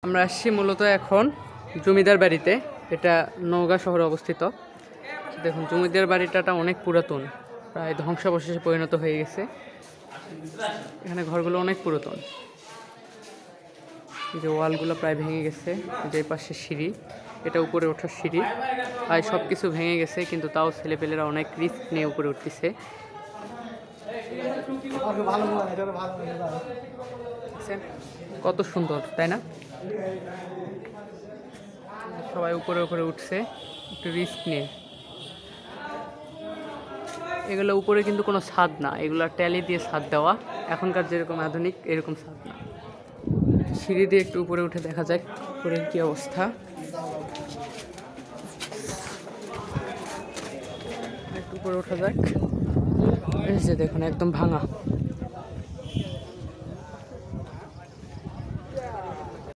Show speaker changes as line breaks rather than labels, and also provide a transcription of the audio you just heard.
আমরা আসছি মূলত এখন জমিদার বাড়িতে। এটা নওগাঁ শহরে অবস্থিত। দেখুন জমিদার বাড়িটা অনেক পুরাতন, প্রায় ধ্বংসাবশেষে পরিণত হয়ে গেছে। এখানে ঘরগুলো অনেক পুরাতন, যে ওয়ালগুলো প্রায় ভেঙে গেছে। যে পাশে সিঁড়ি, এটা উপরে ওঠার সিঁড়ি, প্রায় সব কিছু ভেঙে গেছে, কিন্তু তাও ছেলেপেলেরা অনেক রিস্ক নিয়ে উপরে উঠতেছে। কত সুন্দর, তাই না? সবাই উপরে উপরে উঠছে একটু রিস্ক নিয়ে। এগুলো উপরে কিন্তু কোনো ছাদ না, এগুলো ট্যালি দিয়ে ছাদ দেওয়া, এখনকার যেরকম আধুনিক এরকম ছাদ না। সিঁড়ি দিয়ে একটু উপরে উঠে দেখা যায় উপরের কি অবস্থা। একটু উপরে ওঠা যাক। এই যে দেখুন একদম ভাঙা।